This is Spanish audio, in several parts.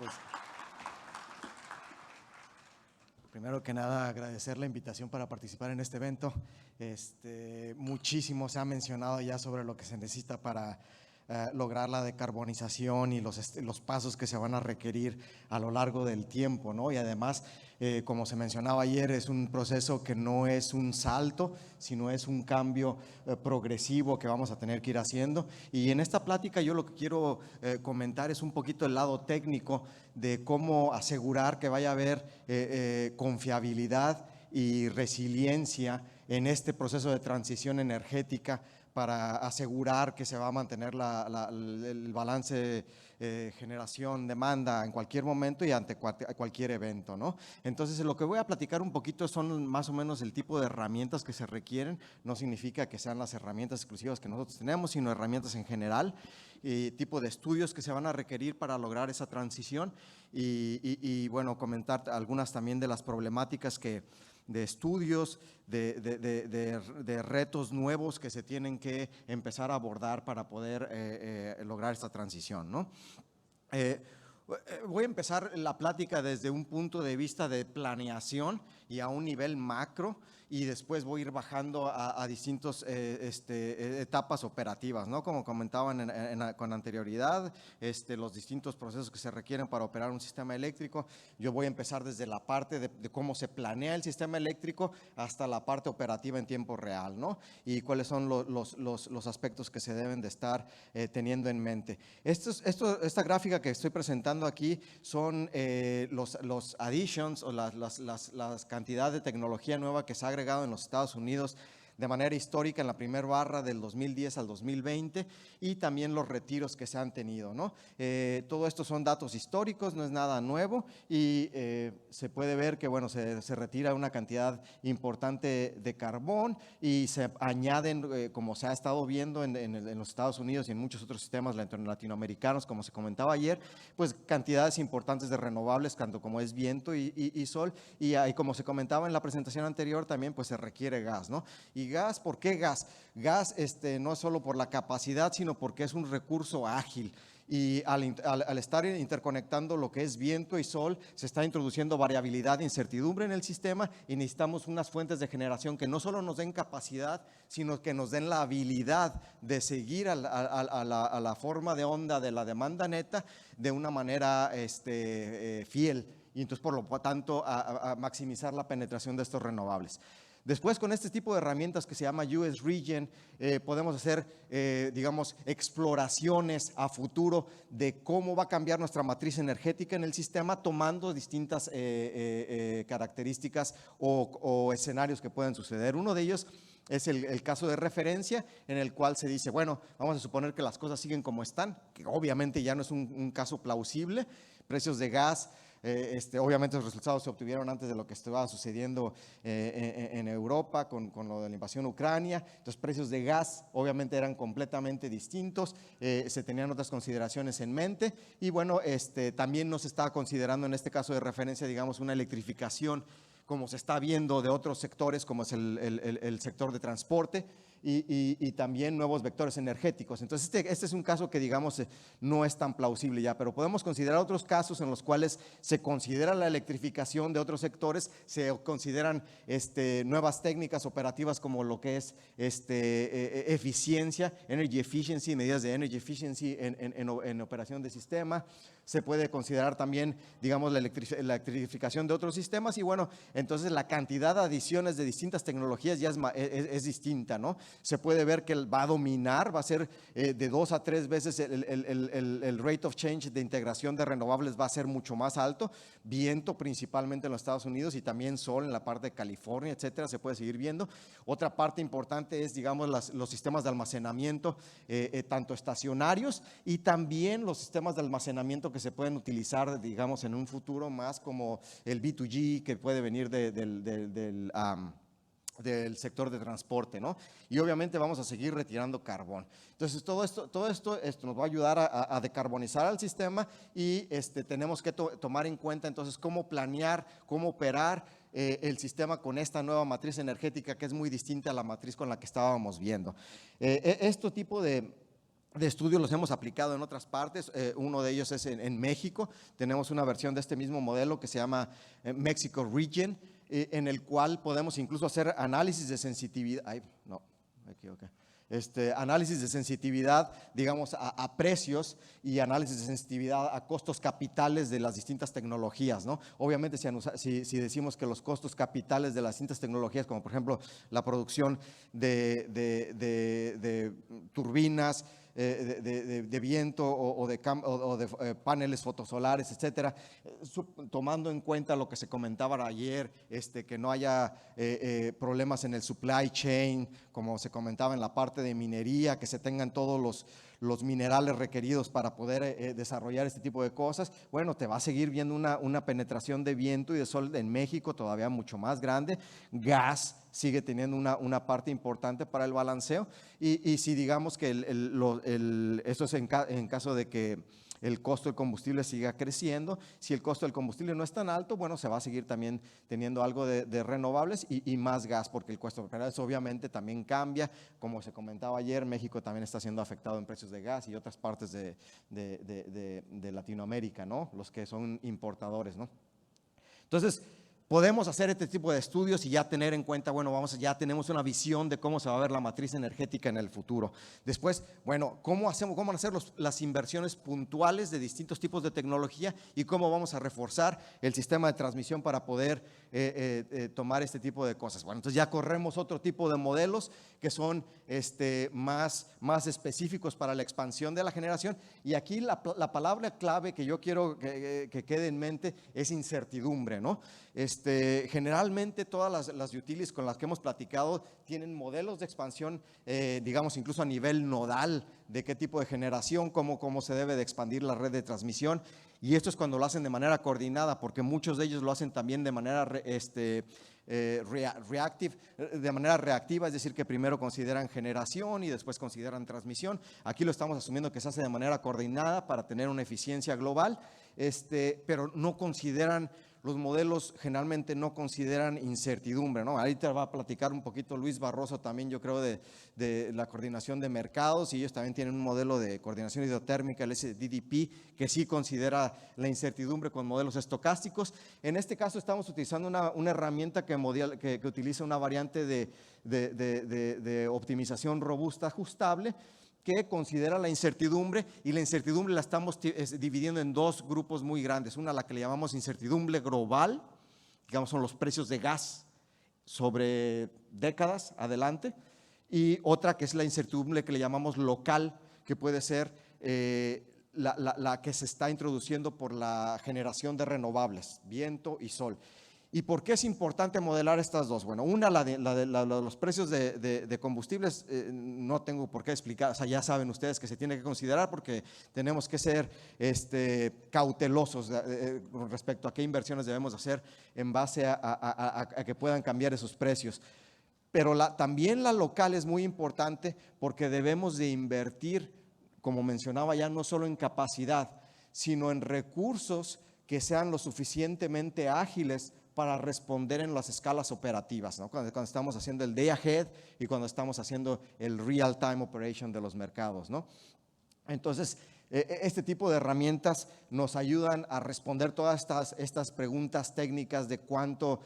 pues, primero que nada, agradecer la invitación para participar en este evento. Muchísimo se ha mencionado ya sobre lo que se necesita para lograr la decarbonización y los pasos que se van a requerir a lo largo del tiempo, ¿no? Y además, como se mencionaba ayer, es un proceso que no es un salto, sino es un cambio progresivo que vamos a tener que ir haciendo. Y en esta plática yo lo que quiero comentar es un poquito el lado técnico de cómo asegurar que vaya a haber confiabilidad y resiliencia en este proceso de transición energética para asegurar que se va a mantener el balance generación-demanda en cualquier momento y ante cualquier evento, ¿no? Entonces, lo que voy a platicar un poquito son más o menos el tipo de herramientas que se requieren. No significa que sean las herramientas exclusivas que nosotros tenemos, sino herramientas en general, y tipo de estudios que se van a requerir para lograr esa transición y bueno, comentar algunas también de las problemáticas de estudios, de retos nuevos que se tienen que empezar a abordar para poder lograr esta transición, ¿no? Voy a empezar la plática desde un punto de vista de planeación y a un nivel macro, y después voy a ir bajando a distintas etapas operativas, ¿no? Como comentaban con anterioridad, los distintos procesos que se requieren para operar un sistema eléctrico. Yo voy a empezar desde la parte de cómo se planea el sistema eléctrico hasta la parte operativa en tiempo real, ¿no? Y cuáles son los aspectos que se deben de estar teniendo en mente. Esta gráfica que estoy presentando aquí son los additions o las cantidades de tecnología nueva que se ha agregado en los Estados Unidos de manera histórica en la primera barra del 2010 al 2020 y también los retiros que se han tenido, ¿no? Todo esto son datos históricos, no es nada nuevo y se puede ver que, bueno, se retira una cantidad importante de carbón y se añaden, como se ha estado viendo en los Estados Unidos y en muchos otros sistemas latinoamericanos, como se comentaba ayer, pues cantidades importantes de renovables, tanto como es viento y sol, y como se comentaba en la presentación anterior, también pues se requiere gas, ¿no? Y gas, ¿por qué gas? Gas no es solo por la capacidad, sino porque es un recurso ágil. Y al estar interconectando lo que es viento y sol, se está introduciendo variabilidad e incertidumbre en el sistema y necesitamos unas fuentes de generación que no solo nos den capacidad, sino que nos den la habilidad de seguir a la forma de onda de la demanda neta de una manera fiel. Y entonces, por lo tanto, a maximizar la penetración de estos renovables. Después, con este tipo de herramientas que se llama US Regen, podemos hacer, digamos, exploraciones a futuro de cómo va a cambiar nuestra matriz energética en el sistema, tomando distintas características o escenarios que pueden suceder. Uno de ellos es el caso de referencia, en el cual se dice, bueno, vamos a suponer que las cosas siguen como están, que obviamente ya no es un caso plausible. Precios de gas, obviamente los resultados se obtuvieron antes de lo que estaba sucediendo en Europa con lo de la invasión a Ucrania. Entonces, precios de gas obviamente eran completamente distintos, se tenían otras consideraciones en mente y bueno, también no se estaba considerando en este caso de referencia, digamos, una electrificación como se está viendo de otros sectores, como es el sector de transporte y también nuevos vectores energéticos. Entonces, este es un caso que, digamos, no es tan plausible ya, pero podemos considerar otros casos en los cuales se considera la electrificación de otros sectores, se consideran nuevas técnicas operativas como lo que es eficiencia, energy efficiency, medidas de energy efficiency en operación de sistema. Se puede considerar también, digamos, la electrificación de otros sistemas y bueno, entonces la cantidad de adiciones de distintas tecnologías ya es distinta, ¿no? Se puede ver que va a dominar, va a ser de 2 a 3 veces el rate of change de integración de renovables va a ser mucho más alto, viento principalmente en los Estados Unidos y también sol en la parte de California, etcétera, se puede seguir viendo. Otra parte importante es, digamos, los sistemas de almacenamiento, tanto estacionarios y también los sistemas de almacenamiento que se pueden utilizar, digamos, en un futuro más como el B2G que puede venir del sector de transporte, ¿no? Y obviamente vamos a seguir retirando carbón. Entonces, todo esto nos va a ayudar a decarbonizar al sistema y tenemos que tomar en cuenta entonces cómo planear, cómo operar el sistema con esta nueva matriz energética que es muy distinta a la matriz con la que estábamos viendo. Este tipo de de estudio los hemos aplicado en otras partes. Uno de ellos es en México. Tenemos una versión de este mismo modelo que se llama Mexico Region, en el cual podemos incluso hacer análisis de sensitividad. Ay, no, me equivoqué. Análisis de sensitividad, digamos, a precios y análisis de sensitividad a costos capitales de las distintas tecnologías, ¿no? Obviamente, si decimos que los costos capitales de las distintas tecnologías, como por ejemplo la producción de turbinas, de viento o de paneles fotosolares, etcétera, tomando en cuenta lo que se comentaba ayer, que no haya problemas en el supply chain, como se comentaba en la parte de minería, que se tengan todos los minerales requeridos para poder desarrollar este tipo de cosas. Bueno, te va a seguir viendo una penetración de viento y de sol en México todavía mucho más grande. Gas sigue teniendo una parte importante para el balanceo, y si digamos que esto es en caso de que el costo del combustible siga creciendo. Si el costo del combustible no es tan alto, bueno, se va a seguir también teniendo algo de renovables y más gas, porque el costo de gas obviamente también cambia. Como se comentaba ayer, México también está siendo afectado en precios de gas y otras partes de Latinoamérica, ¿no? Los que son importadores, ¿no? Entonces, podemos hacer este tipo de estudios y ya tener en cuenta, bueno, ya tenemos una visión de cómo se va a ver la matriz energética en el futuro. Después, bueno, ¿cómo van a ser las inversiones puntuales de distintos tipos de tecnología y cómo vamos a reforzar el sistema de transmisión para poder tomar este tipo de cosas? Bueno, entonces ya corremos otro tipo de modelos que son más específicos para la expansión de la generación, y aquí la palabra clave que yo quiero que quede en mente es incertidumbre, ¿no? Generalmente todas las utilities con las que hemos platicado tienen modelos de expansión, digamos incluso a nivel nodal, de qué tipo de generación, cómo se debe de expandir la red de transmisión, y esto es cuando lo hacen de manera coordinada, porque muchos de ellos lo hacen también de manera de manera reactiva, es decir, que primero consideran generación y después consideran transmisión. Aquí lo estamos asumiendo que se hace de manera coordinada para tener una eficiencia global, pero no consideran. Los modelos generalmente no consideran incertidumbre, ¿no? Ahorita va a platicar un poquito Luis Barroso también, yo creo, de la coordinación de mercados, y ellos también tienen un modelo de coordinación hidrotérmica, el SDDP, que sí considera la incertidumbre con modelos estocásticos. En este caso estamos utilizando una herramienta que utiliza una variante de optimización robusta ajustable, que considera la incertidumbre, y la incertidumbre la estamos dividiendo en dos grupos muy grandes. Una, la que le llamamos incertidumbre global, digamos son los precios de gas sobre décadas adelante, y otra que es la incertidumbre que le llamamos local, que puede ser la que se está introduciendo por la generación de renovables, viento y sol. ¿Y por qué es importante modelar estas dos? Bueno, una, los precios de combustibles, no tengo por qué explicar, o sea, ya saben ustedes que se tiene que considerar, porque tenemos que ser cautelosos con respecto a qué inversiones debemos hacer en base a que puedan cambiar esos precios. Pero también la local es muy importante, porque debemos de invertir, como mencionaba ya, no solo en capacidad, sino en recursos que sean lo suficientemente ágiles para responder en las escalas operativas, ¿no? Cuando estamos haciendo el day ahead y cuando estamos haciendo el real time operation de los mercados, ¿no? Entonces, este tipo de herramientas nos ayudan a responder todas estas preguntas técnicas de cuánto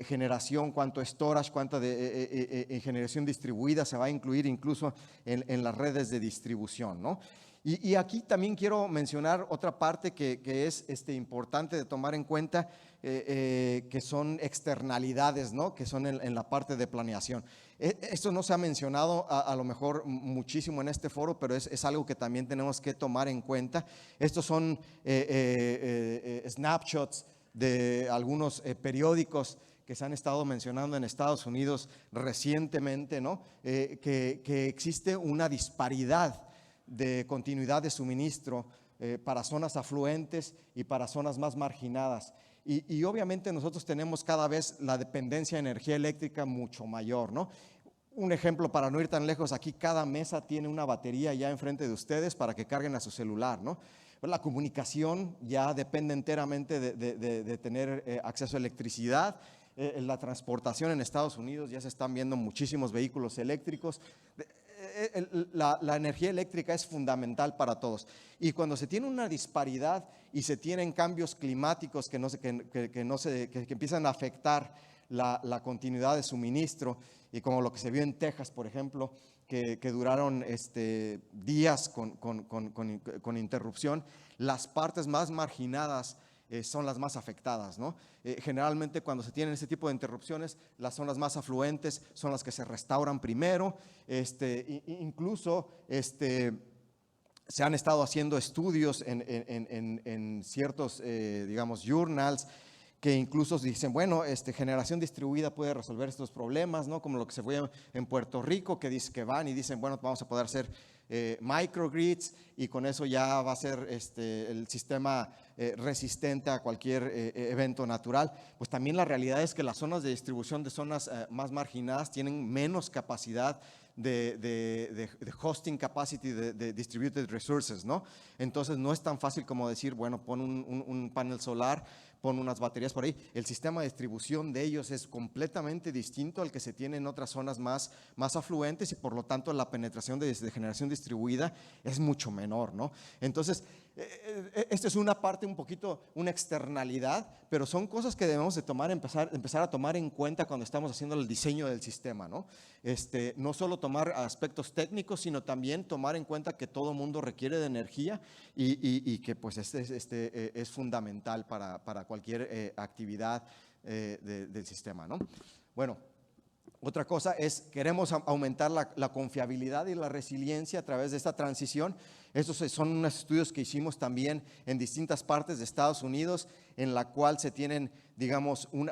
generación, cuánto storage, cuánta generación distribuida se va a incluir incluso en las redes de distribución, ¿no? Y aquí también quiero mencionar otra parte que es importante de tomar en cuenta, que son externalidades, ¿no? Que son en la parte de planeación. Esto no se ha mencionado a lo mejor muchísimo en este foro, pero es algo que también tenemos que tomar en cuenta. Estos son snapshots de algunos periódicos que se han estado mencionando en Estados Unidos recientemente, ¿no? Que existe una disparidad de continuidad de suministro para zonas afluentes y para zonas más marginadas. Y obviamente nosotros tenemos cada vez la dependencia de energía eléctrica mucho mayor, ¿no? Un ejemplo, para no ir tan lejos, aquí cada mesa tiene una batería ya enfrente de ustedes para que carguen a su celular, ¿no? La comunicación ya depende enteramente de tener acceso a electricidad. La transportación en Estados Unidos, ya se están viendo muchísimos vehículos eléctricos. la energía eléctrica es fundamental para todos. Y cuando se tiene una disparidad y se tienen cambios climáticos que empiezan a afectar la continuidad de suministro, y como lo que se vio en Texas, por ejemplo, que duraron días con interrupción, las partes más marginadas son las más afectadas, ¿no? Generalmente cuando se tienen este tipo de interrupciones, las zonas más afluentes son las que se restauran primero, incluso se han estado haciendo estudios en ciertos, digamos, journals, que incluso dicen, bueno, generación distribuida puede resolver estos problemas, ¿no? Como lo que se fue en Puerto Rico, que dice que van y dicen, bueno, vamos a poder hacer microgrids y con eso ya va a ser el sistema resistente a cualquier evento natural. Pues también la realidad es que las zonas de distribución de zonas más marginadas tienen menos capacidad de hosting capacity de distributed resources, ¿no? Entonces no es tan fácil como decir, bueno, pon un panel solar, pon unas baterías por ahí. El sistema de distribución de ellos es completamente distinto al que se tiene en otras zonas más afluentes y por lo tanto la penetración de generación distribuida es mucho menor, ¿no? Entonces, esta es una parte un poquito, una externalidad, pero son cosas que debemos de empezar a tomar en cuenta cuando estamos haciendo el diseño del sistema, ¿no? No solo tomar aspectos técnicos, sino también tomar en cuenta que todo mundo requiere de energía y que pues es fundamental para cualquier actividad del sistema, ¿no? Bueno, otra cosa es, queremos aumentar la confiabilidad y la resiliencia a través de esta transición. Estos son unos estudios que hicimos también en distintas partes de Estados Unidos, en la cual se tienen, digamos, un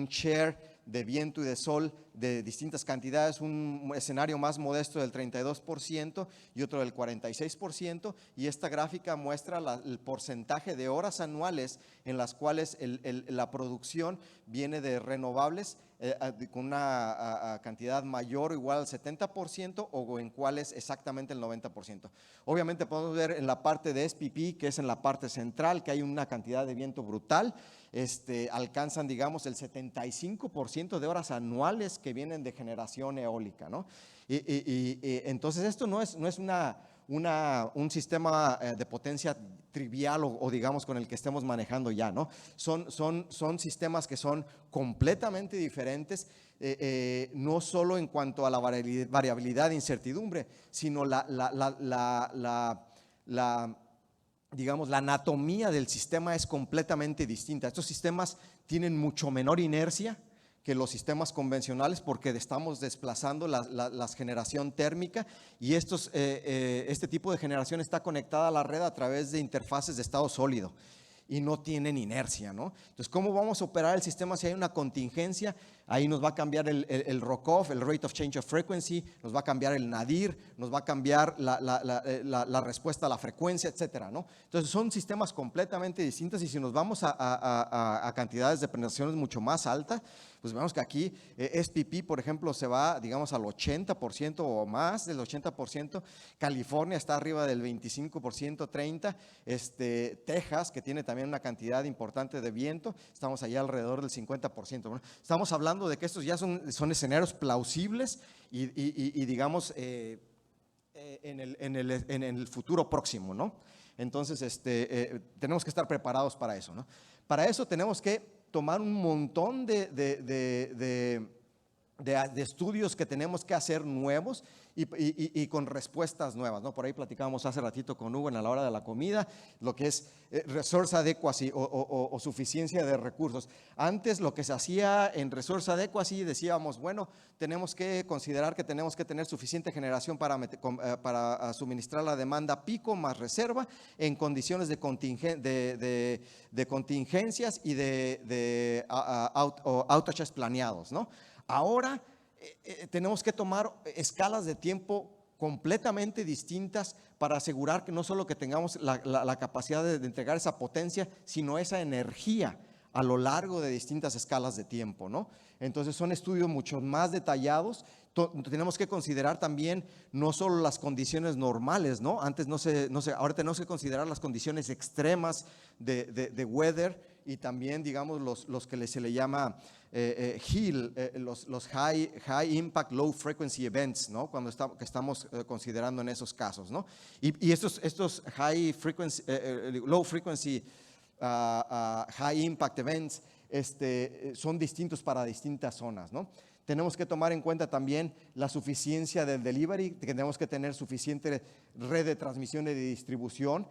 share de viento y de sol de distintas cantidades, un escenario más modesto del 32% y otro del 46%, y esta gráfica muestra el porcentaje de horas anuales en las cuales la producción viene de renovables con una cantidad mayor o igual al 70% o en cuales exactamente el 90%. Obviamente podemos ver en la parte de SPP, que es en la parte central, que hay una cantidad de viento brutal. Alcanzan, digamos, el 75% de horas anuales que vienen de generación eólica, ¿no? Entonces esto no es un sistema de potencia trivial o digamos con el que estemos manejando ya, ¿no? Son sistemas que son completamente diferentes, no solo en cuanto a la variabilidad e incertidumbre, sino digamos, la anatomía del sistema es completamente distinta. Estos sistemas tienen mucho menor inercia que los sistemas convencionales porque estamos desplazando la generación térmica y este tipo de generación está conectada a la red a través de interfaces de estado sólido y no tienen inercia, ¿no? Entonces, ¿cómo vamos a operar el sistema si hay una contingencia? Ahí nos va a cambiar el ROC-off, el Rate of Change of Frequency, nos va a cambiar el nadir, nos va a cambiar la respuesta a la frecuencia, etcétera, ¿no? Entonces, son sistemas completamente distintos y si nos vamos a cantidades de penetraciones mucho más altas, pues vemos que aquí SPP, por ejemplo, se va, digamos, al 80% o más del 80%. California está arriba del 25%, 30%. Texas, que tiene también una cantidad importante de viento, estamos allá alrededor del 50%. Bueno, estamos hablando de que estos ya son escenarios plausibles y digamos, en el futuro próximo, ¿no? Entonces, tenemos que estar preparados para eso, ¿no? Para eso tenemos que tomar un montón de estudios que tenemos que hacer nuevos y con respuestas nuevas, ¿no? Por ahí platicábamos hace ratito con Hugo en la hora de la comida, lo que es resource adequacy o suficiencia de recursos. Antes lo que se hacía en resource adequacy decíamos, bueno, tenemos que considerar que tenemos que tener suficiente generación para suministrar la demanda pico más reserva en condiciones de contingencias y de outages planeados, ¿no? Ahora tenemos que tomar escalas de tiempo completamente distintas para asegurar que no solo que tengamos la capacidad de entregar esa potencia, sino esa energía a lo largo de distintas escalas de tiempo, ¿no? Entonces son estudios mucho más detallados. Tenemos que considerar también no solo las condiciones normales, ¿no? Antes ahora tenemos que considerar las condiciones extremas de weather y también, digamos, los que se le llama HIL, los high Impact Low Frequency Events, ¿no? Cuando que estamos considerando en esos casos, ¿no? Y estos Low Frequency High Impact Events son distintos para distintas zonas, ¿no? Tenemos que tomar en cuenta también la suficiencia del delivery, tenemos que tener suficiente red de transmisión y de distribución,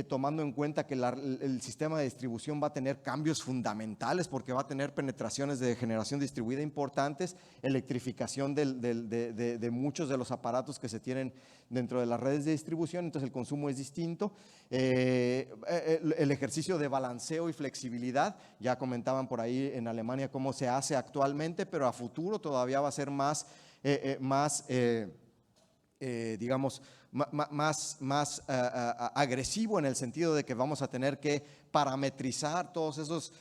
tomando en cuenta que el sistema de distribución va a tener cambios fundamentales porque va a tener penetraciones de generación distribuida importantes, electrificación de muchos de los aparatos que se tienen dentro de las redes de distribución, entonces el consumo es distinto. El ejercicio de balanceo y flexibilidad, ya comentaban por ahí en Alemania cómo se hace actualmente, pero a futuro todavía va a ser más agresivo en el sentido de que vamos a tener que parametrizar todos esos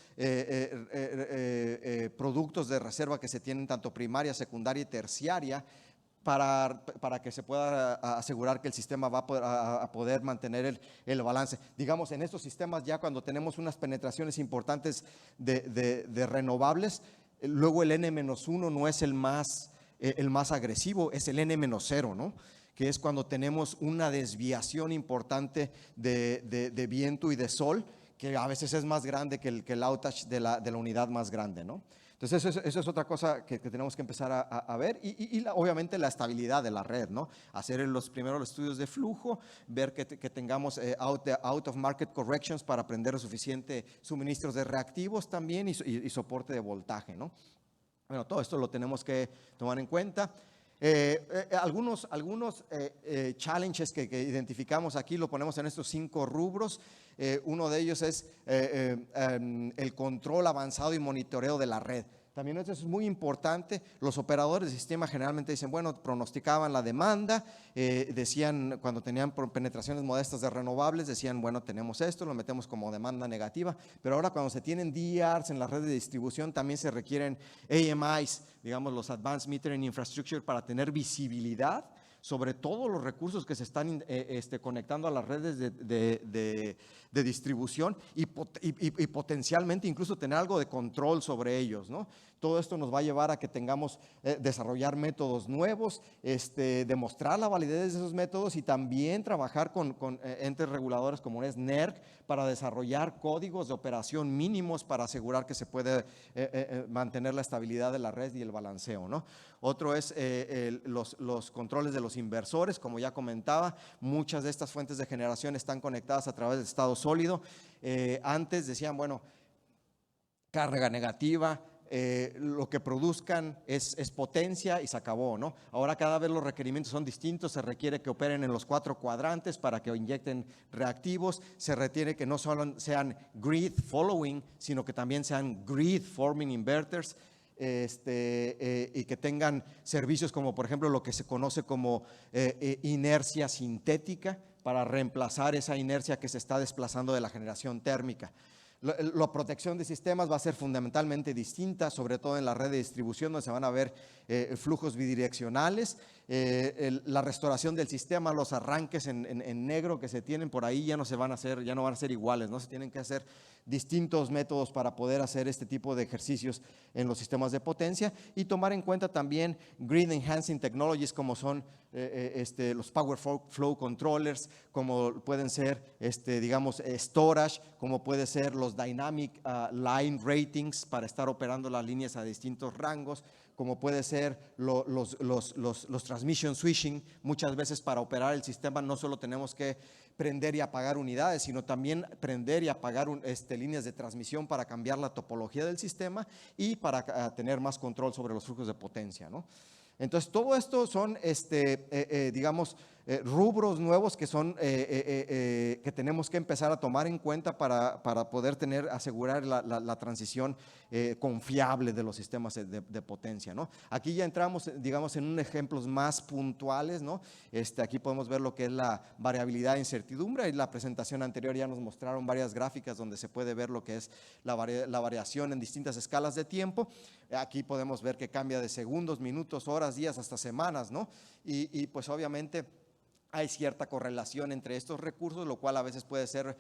productos de reserva que se tienen tanto primaria, secundaria y terciaria para que se pueda asegurar que el sistema va a poder mantener el balance. Digamos, en estos sistemas ya cuando tenemos unas penetraciones importantes de renovables, luego el N-1 no es el más agresivo, es el N-0, ¿no? Que es cuando tenemos una desviación importante de viento y de sol, que a veces es más grande que el outage de la unidad más grande, ¿no? Entonces eso es otra cosa que tenemos que empezar a ver y obviamente la estabilidad de la red, ¿no? Hacer primero los estudios de flujo, ver que tengamos out of market corrections para prender suficiente suministros de reactivos también y soporte de voltaje, ¿no? Bueno, todo esto lo tenemos que tomar en cuenta. Algunos challenges que identificamos aquí lo ponemos en estos 5 rubros. Uno de ellos es el control avanzado y monitoreo de la red. También esto es muy importante. Los operadores de sistema generalmente dicen, bueno, pronosticaban la demanda, decían cuando tenían penetraciones modestas de renovables, decían, bueno, tenemos esto, lo metemos como demanda negativa, pero ahora cuando se tienen DERs en la red de distribución también se requieren AMIs, digamos los Advanced Metering Infrastructure, para tener visibilidad sobre todos los recursos que se están conectando a las redes de distribución y potencialmente incluso tener algo de control sobre ellos, ¿no? Todo esto nos va a llevar a que tengamos desarrollar métodos nuevos, demostrar la validez de esos métodos y también trabajar con entes reguladores como es NERC para desarrollar códigos de operación mínimos para asegurar que se puede mantener la estabilidad de la red y el balanceo, ¿no? Otro es los controles de los inversores, como ya comentaba, muchas de estas fuentes de generación están conectadas a través de estado sólido. Antes decían, bueno, carga negativa, lo que produzcan es potencia y se acabó, ¿no? Ahora cada vez los requerimientos son distintos, se requiere que operen en los 4 cuadrantes para que inyecten reactivos, se requiere que no solo sean grid following, sino que también sean grid forming inverters, y que tengan servicios como por ejemplo lo que se conoce como inercia sintética para reemplazar esa inercia que se está desplazando de la generación térmica. La protección de sistemas va a ser fundamentalmente distinta, sobre todo en la red de distribución, donde se van a ver flujos bidireccionales. La restauración del sistema, los arranques en negro que se tienen por ahí ya no van a ser iguales, ¿no? Se tienen que hacer distintos métodos para poder hacer este tipo de ejercicios en los sistemas de potencia y tomar en cuenta también grid enhancing technologies como son los power flow controllers, como pueden ser digamos storage, como puede ser los dynamic line ratings para estar operando las líneas a distintos rangos, como puede ser los transmission switching. Muchas veces para operar el sistema no solo tenemos que prender y apagar unidades, sino también prender y apagar líneas de transmisión para cambiar la topología del sistema y para tener más control sobre los flujos de potencia, ¿no? Entonces, todo esto son, digamos, rubros nuevos que son que tenemos que empezar a tomar en cuenta para poder asegurar la transición confiable de los sistemas de potencia, ¿no? Aquí ya entramos, digamos, en ejemplos más puntuales, ¿no? Aquí podemos ver lo que es la variabilidad e incertidumbre. En la presentación anterior ya nos mostraron varias gráficas donde se puede ver lo que es la variación en distintas escalas de tiempo. Aquí podemos ver que cambia de segundos, minutos, horas, días, hasta semanas, ¿no? Y pues obviamente hay cierta correlación entre estos recursos, lo cual a veces puede ser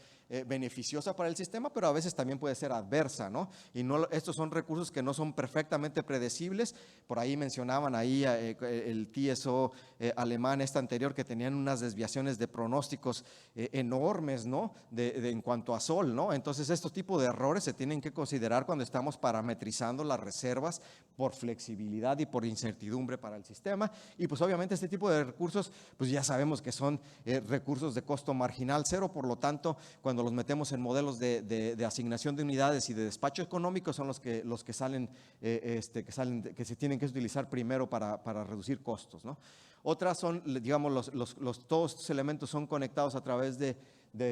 beneficiosa para el sistema, pero a veces también puede ser adversa, ¿no? Y no, estos son recursos que no son perfectamente predecibles. Por ahí mencionaban ahí el TSO alemán anterior, que tenían unas desviaciones de pronósticos enormes, ¿no? En cuanto a sol, ¿no? Entonces, estos tipos de errores se tienen que considerar cuando estamos parametrizando las reservas por flexibilidad y por incertidumbre para el sistema. Y pues obviamente este tipo de recursos, pues ya sabemos que son recursos de costo marginal cero, por lo tanto, cuando los metemos en modelos de asignación de unidades y de despacho económico, son los que salen, que se tienen que utilizar primero para reducir costos, ¿no? Otras son, digamos, todos estos elementos son conectados a través de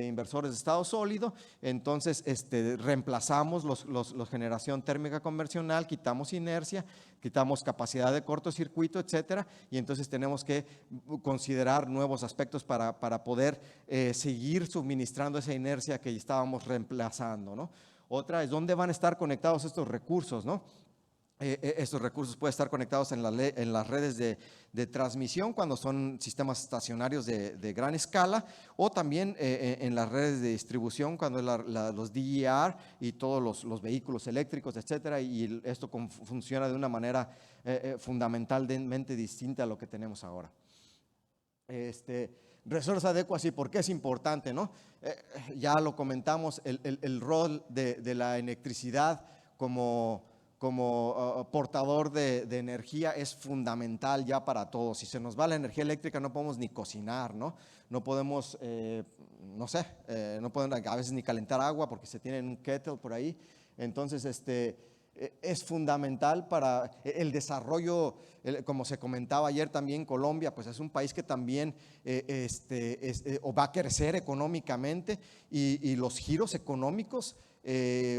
inversores de estado sólido. Entonces reemplazamos los generación térmica convencional, quitamos inercia, quitamos capacidad de cortocircuito, etcétera, y entonces tenemos que considerar nuevos aspectos para poder seguir suministrando esa inercia que estábamos reemplazando, ¿no? Otra es dónde van a estar conectados estos recursos, ¿no? Estos recursos pueden estar conectados en las redes de transmisión cuando son sistemas estacionarios de gran escala, o también en las redes de distribución cuando los DER y todos los vehículos eléctricos, etcétera, y esto funciona de una manera fundamentalmente distinta a lo que tenemos ahora. Resource adequacy, ¿por qué es importante, no? Ya lo comentamos, el rol de la electricidad como portador de energía es fundamental ya para todos. Si se nos va la energía eléctrica no podemos ni cocinar, ¿no? No podemos, no sé, no podemos a veces ni calentar agua porque se tiene un kettle por ahí. Entonces, es fundamental para el desarrollo, como se comentaba ayer también, Colombia, pues es un país que también o va a crecer económicamente, y los giros económicos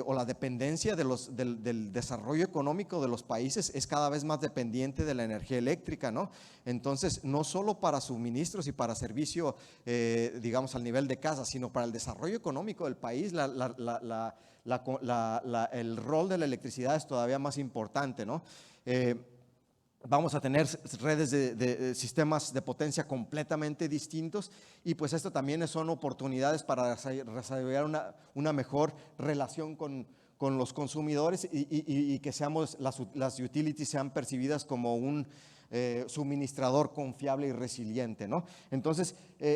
o la dependencia del desarrollo económico de los países es cada vez más dependiente de la energía eléctrica, ¿no? Entonces, no solo para suministros y para servicio, digamos, al nivel de casa, sino para el desarrollo económico del país, el rol de la electricidad es todavía más importante, ¿no? Vamos a tener redes de sistemas de potencia completamente distintos, y pues esto también son oportunidades para desarrollar una mejor relación con los consumidores, y que las utilities sean percibidas como un suministrador confiable y resiliente, ¿no? Entonces,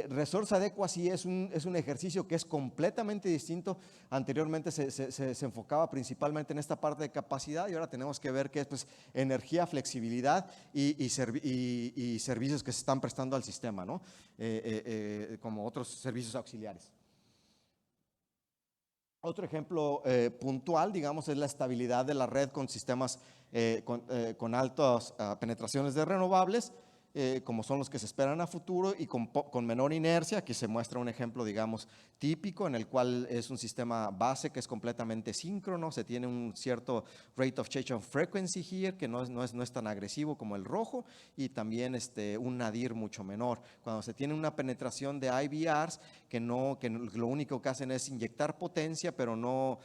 Resource Adequacy es un ejercicio que es completamente distinto. Anteriormente se enfocaba principalmente en esta parte de capacidad, y ahora tenemos que ver qué es, pues, energía, flexibilidad y servicios que se están prestando al sistema, ¿no? Como otros servicios auxiliares. Otro ejemplo puntual, digamos, es la estabilidad de la red con sistemas con altas penetraciones de renovables, como son los que se esperan a futuro, y con menor inercia. Aquí se muestra un ejemplo, digamos, típico, en el cual es un sistema base que es completamente síncrono. Se tiene un cierto rate of change of frequency here, que no es tan agresivo como el rojo, y también un nadir mucho menor. Cuando se tiene una penetración de IBRs que lo único que hacen es inyectar potencia, pero no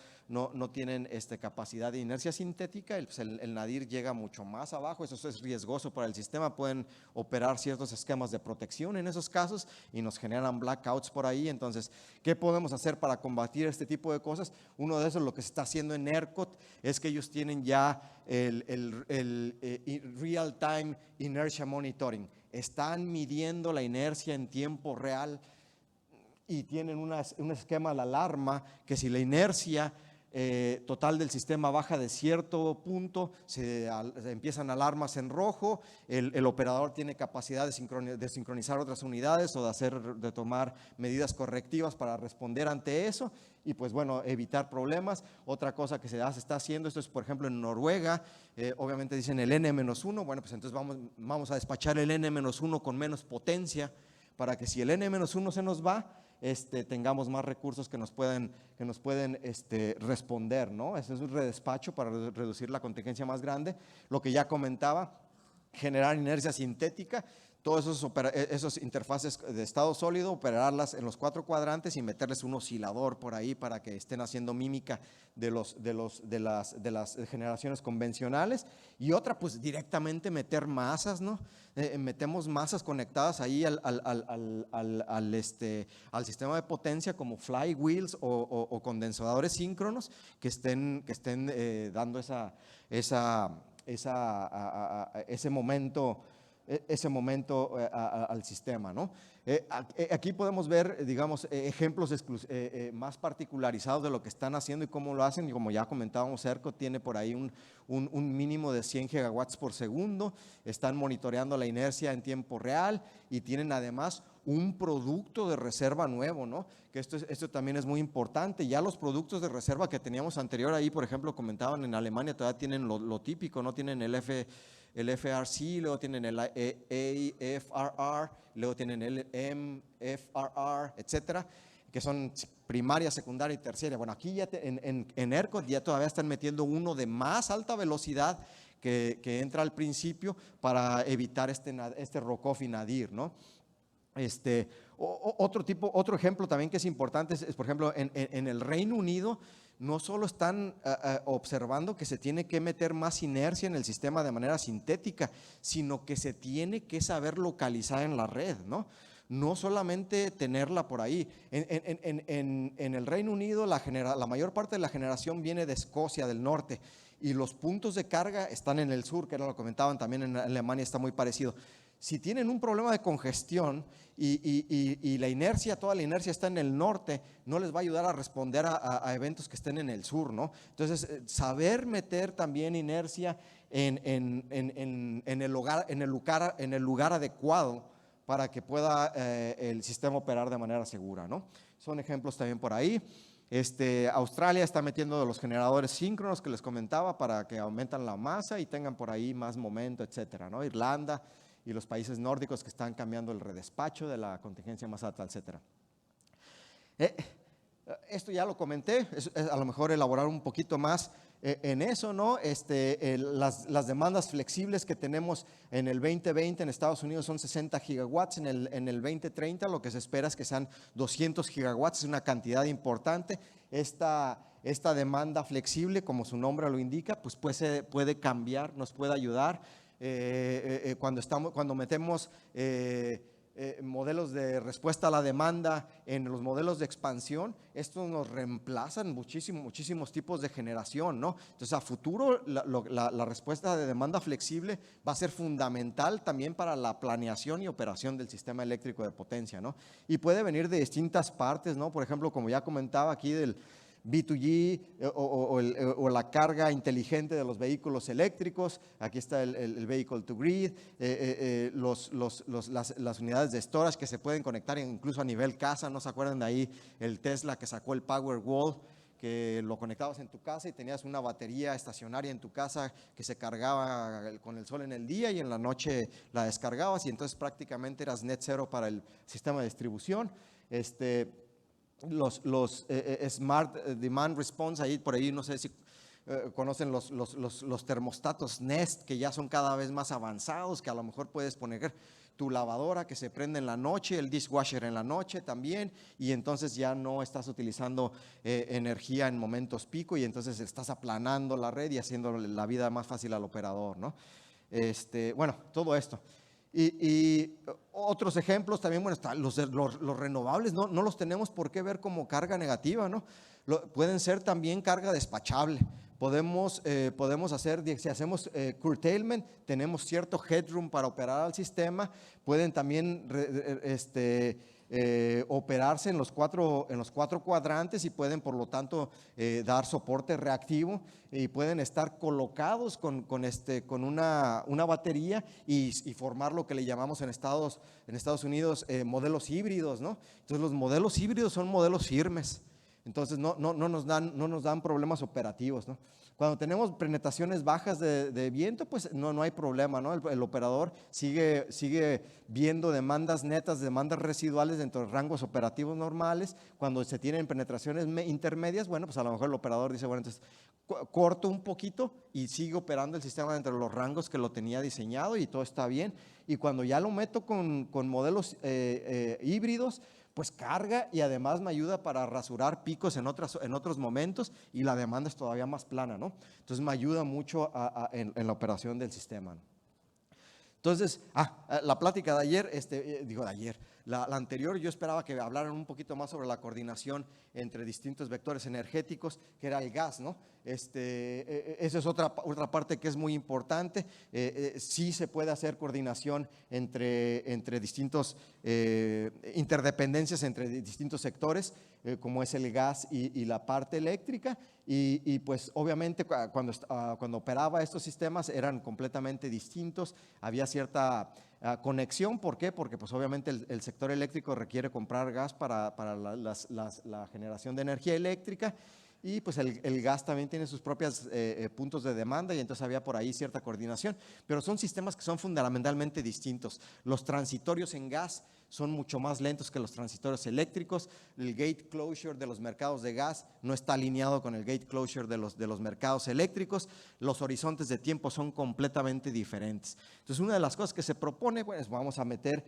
tienen capacidad de inercia sintética, el nadir llega mucho más abajo. Eso es riesgoso para el sistema. Pueden operar ciertos esquemas de protección en esos casos y nos generan blackouts por ahí. Entonces, ¿qué podemos hacer para combatir este tipo de cosas? Uno de esos, lo que se está haciendo en ERCOT, es que ellos tienen ya el Real Time Inertia Monitoring. Están midiendo la inercia en tiempo real, y tienen un esquema de alarma que si la inercia total del sistema baja de cierto punto, se empiezan alarmas en rojo. El operador tiene capacidad de sincronizar otras unidades o de tomar medidas correctivas para responder ante eso, y pues bueno, evitar problemas. Otra cosa que se está haciendo, esto es por ejemplo en Noruega, obviamente dicen el N-1, bueno, pues entonces vamos a despachar el N-1 con menos potencia, para que si el N-1 se nos va, tengamos más recursos que nos pueden responder, ¿no? Ese es un redespacho para reducir la contingencia más grande. Lo que ya comentaba, generar inercia sintética. todos esos interfaces de estado sólido, operarlas en los 4 cuadrantes y meterles un oscilador por ahí para que estén haciendo mímica de las generaciones convencionales. Y otra, pues directamente meter masas, ¿no? Metemos masas conectadas ahí al sistema de potencia, como flywheels o condensadores síncronos que estén dando ese momento al sistema, ¿no? Aquí podemos ver, digamos, ejemplos más particularizados de lo que están haciendo y cómo lo hacen. Y como ya comentábamos, ERCOT tiene por ahí un mínimo de 100 gigawatts por segundo. Están monitoreando la inercia en tiempo real y tienen además un producto de reserva nuevo, ¿no? Que esto también es muy importante. Ya los productos de reserva que teníamos anterior ahí, por ejemplo, comentaban en Alemania, todavía tienen lo típico, ¿no? Tienen el FRC, luego tienen el AFRR, luego tienen el MFRR, etcétera, que son primaria, secundaria y terciaria. Bueno, aquí ya en ERCOT ya todavía están metiendo uno de más alta velocidad que entra al principio para evitar este rock-off y nadir, ¿no? Otro ejemplo también que es importante es por ejemplo, en el Reino Unido no solo están observando que se tiene que meter más inercia en el sistema de manera sintética, sino que se tiene que saber localizar en la red, ¿no? No solamente tenerla por ahí. En el Reino Unido la mayor parte de la generación viene de Escocia, del norte, y los puntos de carga están en el sur, que era lo comentaban también en Alemania, está muy parecido. Si tienen un problema de congestión y la inercia, toda la inercia está en el norte, no les va a ayudar a responder a eventos que estén en el sur, ¿no? Entonces, saber meter también inercia en el lugar adecuado para que pueda el sistema operar de manera segura, ¿no? Son ejemplos también por ahí. Australia está metiendo los generadores síncronos que les comentaba para que aumentan la masa y tengan por ahí más momento, etcétera, ¿no? Irlanda y los países nórdicos que están cambiando el redespacho de la contingencia más alta, etcétera. Esto ya lo comenté, es a lo mejor elaborar un poquito más en eso, ¿no? Las demandas flexibles que tenemos en el 2020 en Estados Unidos son 60 gigawatts, en el 2030 lo que se espera es que sean 200 gigawatts, es una cantidad importante. Esta demanda flexible, como su nombre lo indica, pues puede cambiar, nos puede ayudar. Cuando metemos modelos de respuesta a la demanda en los modelos de expansión, estos nos reemplazan muchísimos tipos de generación, ¿no? Entonces, a futuro, la respuesta de demanda flexible va a ser fundamental también para la planeación y operación del sistema eléctrico de potencia, ¿no? Y puede venir de distintas partes, ¿no? Por ejemplo, como ya comentaba aquí del B2G o la carga inteligente de los vehículos eléctricos. Aquí está el vehicle to grid, las unidades de storage que se pueden conectar incluso a nivel casa. ¿No se acuerdan de ahí el Tesla que sacó el Powerwall, que lo conectabas en tu casa y tenías una batería estacionaria en tu casa que se cargaba con el sol en el día y en la noche la descargabas y entonces prácticamente eras net zero para el sistema de distribución? Los Smart Demand Response, por ahí no sé si conocen los termostatos Nest, que ya son cada vez más avanzados, que a lo mejor puedes poner tu lavadora que se prende en la noche, el dishwasher en la noche también, y entonces ya no estás utilizando energía en momentos pico y entonces estás aplanando la red y haciendo la vida más fácil al operador, ¿no? Bueno, todo esto. Y otros ejemplos también, bueno, los renovables no los tenemos por qué ver como carga negativa, ¿no? Pueden ser también carga despachable. Podemos hacer, si hacemos curtailment, tenemos cierto headroom para operar al sistema. Pueden también operarse en los cuatro cuadrantes y pueden, por lo tanto, dar soporte reactivo y pueden estar colocados con una batería y formar lo que le llamamos en Estados Unidos modelos híbridos, ¿no? Entonces, los modelos híbridos son modelos firmes. Entonces no nos dan problemas operativos, ¿no? Cuando tenemos penetraciones bajas de viento, pues no hay problema, ¿no? El operador sigue viendo demandas netas, demandas residuales dentro de rangos operativos normales. Cuando se tienen penetraciones intermedias, bueno, pues a lo mejor el operador dice, bueno, entonces corto un poquito y sigue operando el sistema dentro de los rangos que lo tenía diseñado y todo está bien. Y cuando ya lo meto con modelos híbridos, pues carga y además me ayuda para rasurar picos en otros momentos y la demanda es todavía más plana, ¿no? Entonces me ayuda mucho en la operación del sistema, ¿no? Entonces, la plática de ayer, la anterior, yo esperaba que hablaran un poquito más sobre la coordinación entre distintos vectores energéticos, que era el gas, ¿no? Esa es otra parte que es muy importante. Sí se puede hacer coordinación entre distintos, interdependencias entre distintos sectores, como es el gas y la parte eléctrica, y pues obviamente cuando operaba estos sistemas eran completamente distintos, había cierta conexión. ¿Por qué? Porque pues obviamente el sector eléctrico requiere comprar gas para la generación de energía eléctrica, y pues el gas también tiene sus propios puntos de demanda, y entonces había por ahí cierta coordinación, pero son sistemas que son fundamentalmente distintos. Los transitorios en gas son mucho más lentos que los transitorios eléctricos. El gate closure de los mercados de gas no está alineado con el gate closure de los mercados eléctricos. Los horizontes de tiempo son completamente diferentes. Entonces, una de las cosas que se propone, pues vamos a meter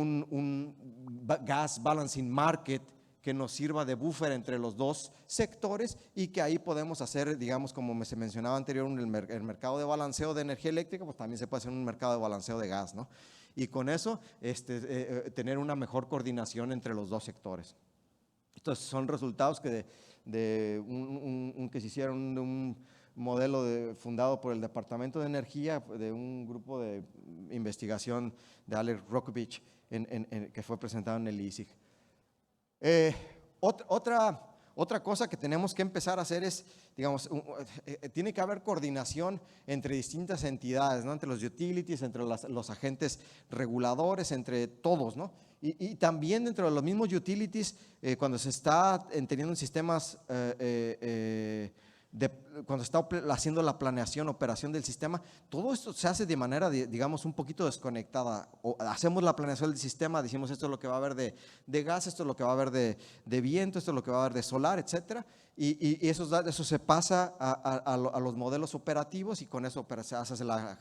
un gas balancing market que nos sirva de buffer entre los dos sectores, y que ahí podemos hacer, digamos, como se mencionaba anterior, el mercado de balanceo de energía eléctrica, pues también se puede hacer un mercado de balanceo de gas, ¿no? Y con eso tener una mejor coordinación entre los dos sectores. Entonces son resultados que que se hicieron de un modelo fundado por el Departamento de Energía, de un grupo de investigación de Alex Rokovich, que fue presentado en el ISIG. Otra cosa que tenemos que empezar a hacer es, digamos, tiene que haber coordinación entre distintas entidades, ¿no? Entre los utilities, entre los agentes reguladores, entre todos, ¿no? Y también dentro de los mismos utilities, cuando se está teniendo sistemas, cuando está haciendo la planeación, operación del sistema, todo esto se hace de manera, digamos, un poquito desconectada. Hacemos la planeación del sistema, decimos esto es lo que va a haber de gas, esto es lo que va a haber de viento, esto es lo que va a haber de solar, etcétera. Y eso se pasa a los modelos operativos, y con eso se hace la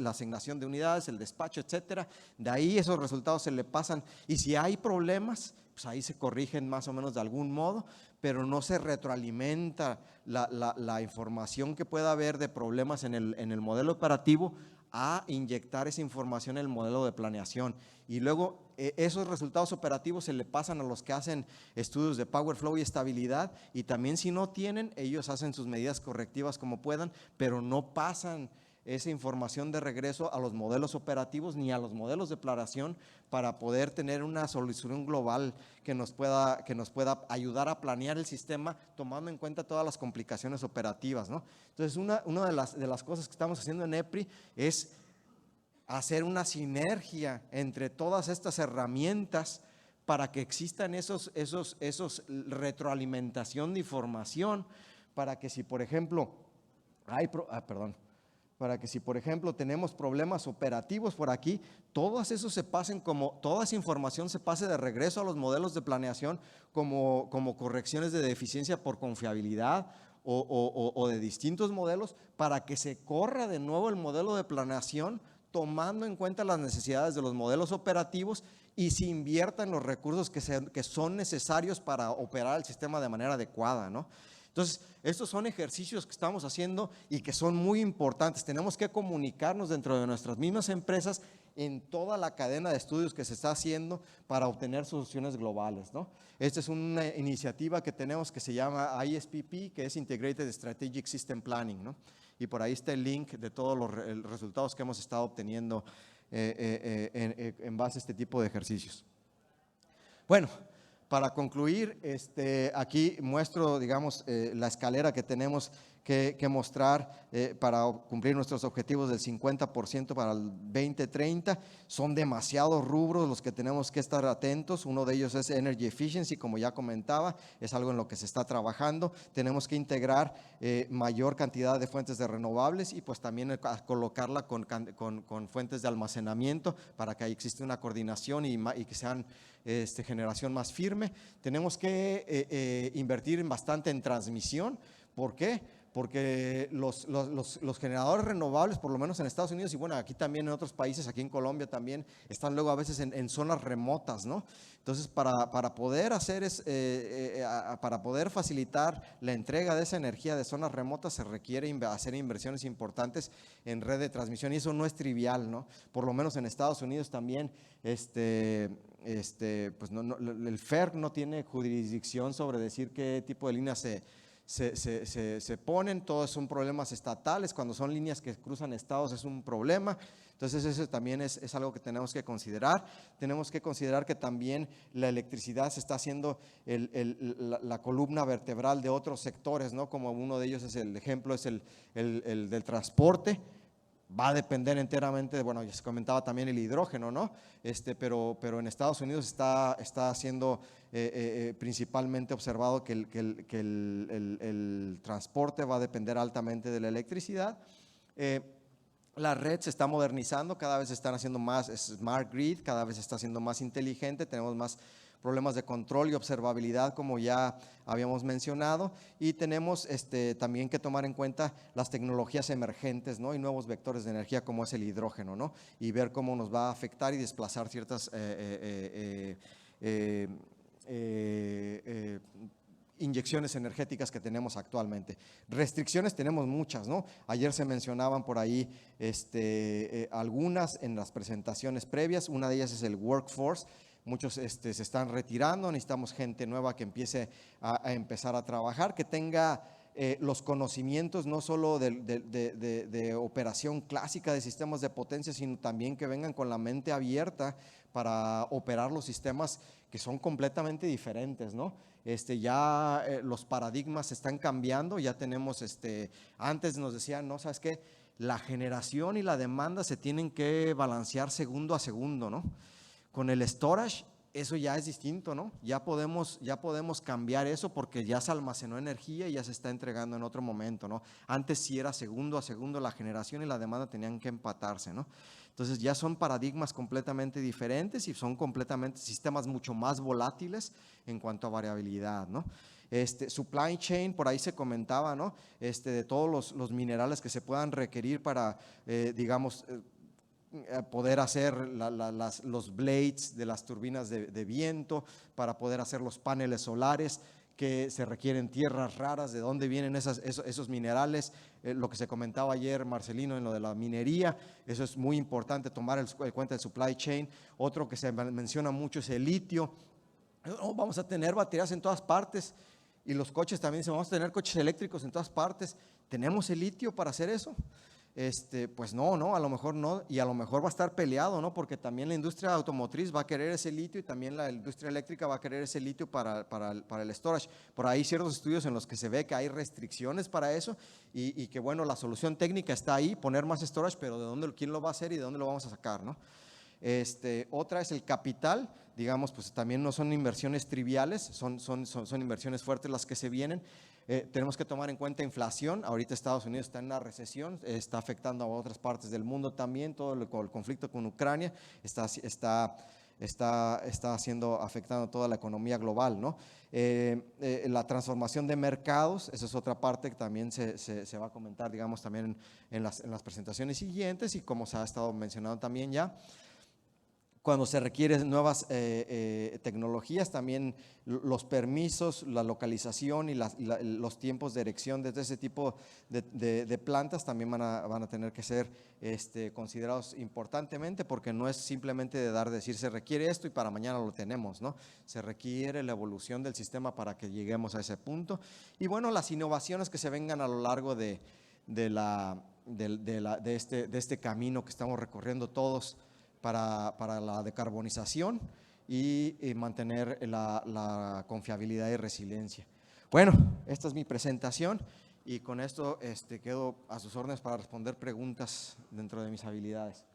asignación de unidades, el despacho, etcétera. De ahí esos resultados se le pasan, y si hay problemas, pues ahí se corrigen más o menos de algún modo, pero no se retroalimenta la información que pueda haber de problemas en el modelo operativo a inyectar esa información en el modelo de planeación. Y luego esos resultados operativos se le pasan a los que hacen estudios de power flow y estabilidad, y también si no tienen, ellos hacen sus medidas correctivas como puedan, pero no pasan esa información de regreso a los modelos operativos ni a los modelos de planeación, para poder tener una solución global que nos pueda ayudar a planear el sistema tomando en cuenta todas las complicaciones operativas, ¿no? Entonces, una de las cosas que estamos haciendo en EPRI es hacer una sinergia entre todas estas herramientas para que existan esos retroalimentación de información, para que si, por ejemplo, tenemos problemas operativos por aquí, toda esa información se pase de regreso a los modelos de planeación como correcciones de deficiencia por confiabilidad o de distintos modelos, para que se corra de nuevo el modelo de planeación tomando en cuenta las necesidades de los modelos operativos, y se inviertan los recursos que son necesarios para operar el sistema de manera adecuada, ¿no? Entonces, estos son ejercicios que estamos haciendo y que son muy importantes. Tenemos que comunicarnos dentro de nuestras mismas empresas en toda la cadena de estudios que se está haciendo para obtener soluciones globales, ¿no? Esta es una iniciativa que tenemos que se llama ISPP, que es Integrated Strategic System Planning, ¿no? Y por ahí está el link de todos los resultados que hemos estado obteniendo en base a este tipo de ejercicios. Bueno, para concluir, aquí muestro, digamos, la escalera que tenemos, que mostrar para cumplir nuestros objetivos del 50% para el 2030. Son demasiados rubros los que tenemos que estar atentos. Uno de ellos es Energy Efficiency, como ya comentaba, es algo en lo que se está trabajando. Tenemos que integrar mayor cantidad de fuentes de renovables y pues también colocarla con fuentes de almacenamiento para que exista una coordinación y que sean generación más firme. Tenemos que invertir bastante en transmisión. ¿Por qué? Porque los generadores renovables, por lo menos en Estados Unidos y bueno, aquí también en otros países, aquí en Colombia también, están luego a veces en zonas remotas, ¿no? Entonces, para poder para poder facilitar la entrega de esa energía de zonas remotas, se requiere hacer inversiones importantes en red de transmisión y eso no es trivial, ¿no? Por lo menos en Estados Unidos también, pues el FERC no tiene jurisdicción sobre decir qué tipo de líneas se ponen. Todos son problemas estatales. Cuando son líneas que cruzan estados es un problema. Entonces eso también es algo que tenemos que considerar. Tenemos que considerar que también la electricidad se está haciendo la columna vertebral de otros sectores, ¿no? Como uno de ellos es el ejemplo, es el del transporte. Va a depender enteramente, bueno, ya se comentaba también el hidrógeno, ¿no? Pero en Estados Unidos está siendo principalmente observado que el transporte va a depender altamente de la electricidad. La red se está modernizando, cada vez están haciendo más smart grid, cada vez está siendo más inteligente, tenemos más problemas de control y observabilidad, como ya habíamos mencionado, y tenemos también que tomar en cuenta las tecnologías emergentes, ¿no? Y nuevos vectores de energía como es el hidrógeno, ¿no? Y ver cómo nos va a afectar y desplazar ciertas inyecciones energéticas que tenemos actualmente. Restricciones tenemos muchas, ¿no? Ayer se mencionaban por ahí algunas en las presentaciones previas. Una de ellas es el workforce. Muchos se están retirando, necesitamos gente nueva que empiece a empezar a trabajar, que tenga los conocimientos no solo de operación clásica de sistemas de potencia, sino también que vengan con la mente abierta para operar los sistemas que son completamente diferentes, ¿no? Ya los paradigmas están cambiando, ya tenemos, antes nos decían, no, ¿sabes qué? La generación y la demanda se tienen que balancear segundo a segundo, ¿no? Con el storage, eso ya es distinto, ¿no? Ya podemos cambiar eso porque ya se almacenó energía y ya se está entregando en otro momento, ¿no? Antes sí era segundo a segundo, la generación y la demanda tenían que empatarse, ¿no? Entonces ya son paradigmas completamente diferentes y son completamente sistemas mucho más volátiles en cuanto a variabilidad, ¿no? Supply chain, por ahí se comentaba, ¿no? De todos los minerales que se puedan requerir para, digamos, poder hacer los blades de las turbinas de viento, para poder hacer los paneles solares, que se requieren tierras raras, de dónde vienen esos minerales, lo que se comentaba ayer Marcelino en lo de la minería, eso es muy importante tomar en cuenta el supply chain. Otro que se menciona mucho es el litio. Vamos a tener baterías en todas partes y los coches también, vamos a tener coches eléctricos en todas partes. ¿Tenemos el litio para hacer eso? Pues no, a lo mejor no, y a lo mejor va a estar peleado, ¿no? Porque también la industria automotriz va a querer ese litio y también la industria eléctrica va a querer ese litio para el storage. Por ahí ciertos estudios en los que se ve que hay restricciones para eso y que bueno, la solución técnica está ahí, poner más storage, pero quién lo va a hacer y de dónde lo vamos a sacar, ¿no? Otra es el capital, digamos, pues también no son inversiones triviales, son inversiones fuertes las que se vienen. Tenemos que tomar en cuenta inflación. Ahorita Estados Unidos está en una recesión, está afectando a otras partes del mundo también. Todo el conflicto con Ucrania está afectando toda la economía global, ¿no? La transformación de mercados, esa es otra parte que también se va a comentar, digamos, también en las presentaciones siguientes y como se ha estado mencionando también ya. Cuando se requieren nuevas tecnologías, también los permisos, la localización y los tiempos de erección de ese tipo de plantas también van a tener que ser considerados importantemente, porque no es simplemente decir se requiere esto y para mañana lo tenemos, ¿no? Se requiere la evolución del sistema para que lleguemos a ese punto. Y bueno, las innovaciones que se vengan a lo largo de este camino que estamos recorriendo todos para la decarbonización y mantener la confiabilidad y resiliencia. Bueno, esta es mi presentación y con esto quedo a sus órdenes para responder preguntas dentro de mis habilidades.